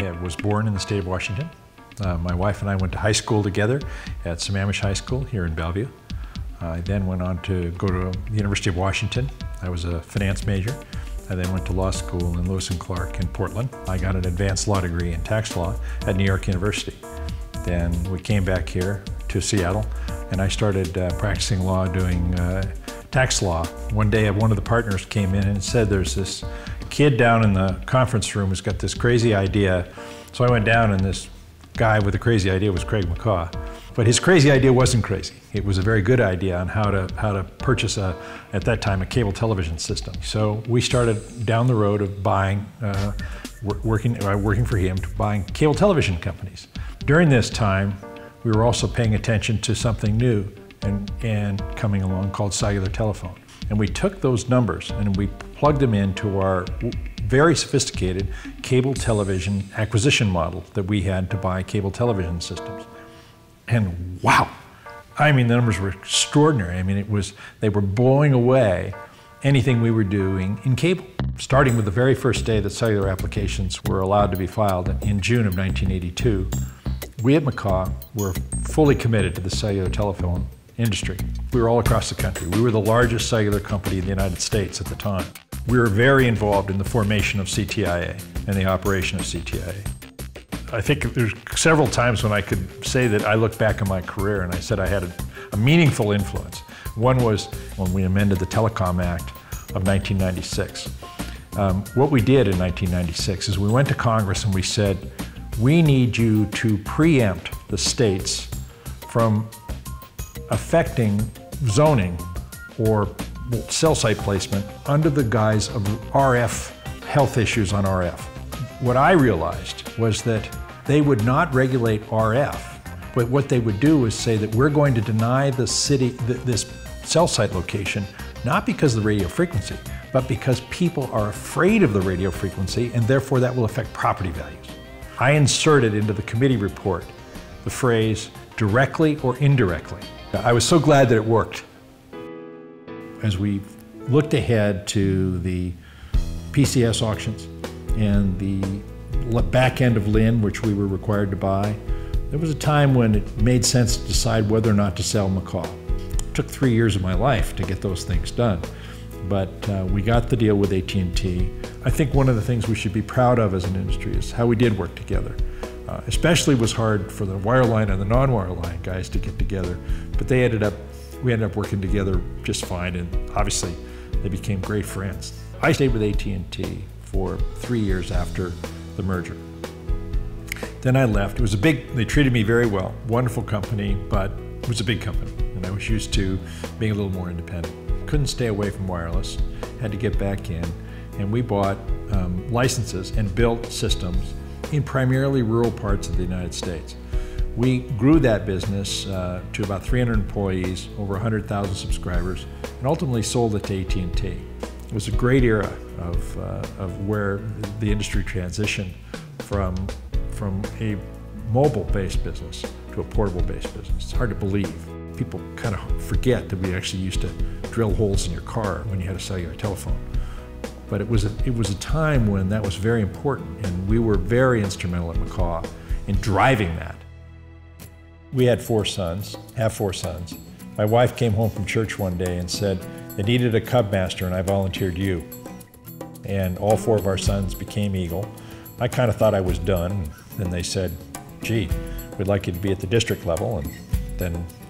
I was born in the state of Washington. My wife and I went to high school together at Sammamish High School here in Bellevue. I then went on to go to the University of Washington. I was a finance major. I then went to law school in Lewis and Clark in Portland. I got an advanced law degree in tax law at New York University. Then we came back here to Seattle, and I started practicing law doing tax law. One day one of the partners came in and said, there's this kid down in the conference room who's got this crazy idea. So I went down, and this guy with the crazy idea was Craig McCaw. But his crazy idea wasn't crazy. It was a very good idea on how to purchase, at that time, a cable television system. So we started down the road of buying, working for him, to buying cable television companies. During this time, we were also paying attention to something new and coming along called cellular telephone. And we took those numbers and we plugged them into our very sophisticated cable television acquisition model that we had to buy cable television systems. And wow, I mean, the numbers were extraordinary. I mean, they were blowing away anything we were doing in cable. Starting with the very first day that cellular applications were allowed to be filed in June of 1982, we at McCaw were fully committed to the cellular telephone industry. We were all across the country. We were the largest cellular company in the United States at the time. We were very involved in the formation of CTIA and the operation of CTIA. I think there's several times when I could say that I look back on my career and I said I had a meaningful influence. One was when we amended the Telecom Act of 1996. What we did in 1996 is we went to Congress and we said, we need you to preempt the states from affecting zoning or cell site placement under the guise of RF, health issues on RF. What I realized was that they would not regulate RF, but what they would do is say that we're going to deny the city this cell site location, not because of the radio frequency, but because people are afraid of the radio frequency, and therefore that will affect property values. I inserted into the committee report the phrase directly or indirectly. I was so glad that it worked. As we looked ahead to the PCS auctions and the back end of Lynn, which we were required to buy, there was a time when it made sense to decide whether or not to sell McCaw. It took 3 years of my life to get those things done, but we got the deal with AT&T. I think one of the things we should be proud of as an industry is how we did work together. Especially was hard for the wireline and the non-wireline guys to get together, but we ended up working together just fine, and obviously they became great friends. I stayed with AT&T for 3 years after the merger. Then I left. They treated me very well, wonderful company, but it was a big company, and I was used to being a little more independent. Couldn't stay away from wireless, had to get back in, and we bought licenses and built systems in primarily rural parts of the United States. We grew that business to about 300 employees, over 100,000 subscribers, and ultimately sold it to AT&T. It was a great era of where the industry transitioned from a mobile-based business to a portable-based business. It's hard to believe. People kind of forget that we actually used to drill holes in your car when you had a cellular telephone. But it was a time when that was very important, and we were very instrumental at McCaw in driving that. We had 4 sons, have 4 sons. My wife came home from church one day and said, they needed a cub master and I volunteered you. And all 4 of our sons became Eagle. I kind of thought I was done. Then they said, gee, we'd like you to be at the district level, and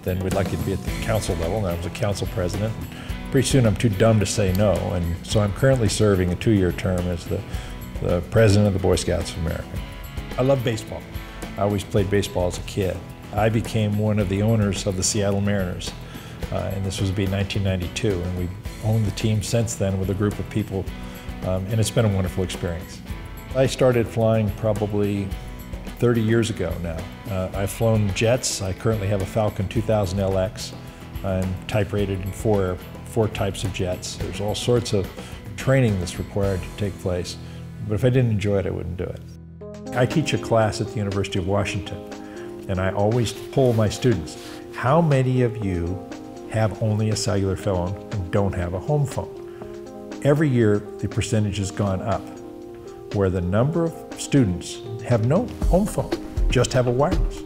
then we'd like you to be at the council level. And I was a council president. And pretty soon I'm too dumb to say no. And so I'm currently serving a 2-year term as the president of the Boy Scouts of America. I love baseball. I always played baseball as a kid. I became one of the owners of the Seattle Mariners, and this was in 1992, and we've owned the team since then with a group of people, and it's been a wonderful experience. I started flying probably 30 years ago now. I've flown jets. I currently have a Falcon 2000 LX. I'm type rated in 4 types of jets. There's all sorts of training that's required to take place, but if I didn't enjoy it, I wouldn't do it. I teach a class at the University of Washington, and I always poll my students, how many of you have only a cellular phone and don't have a home phone? Every year, the percentage has gone up. where the number of students have no home phone, just have a wireless.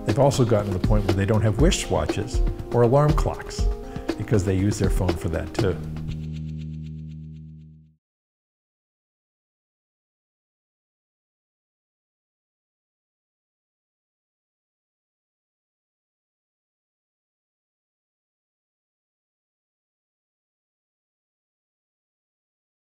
They've also gotten to the point where they don't have wristwatches or alarm clocks because they use their phone for that too.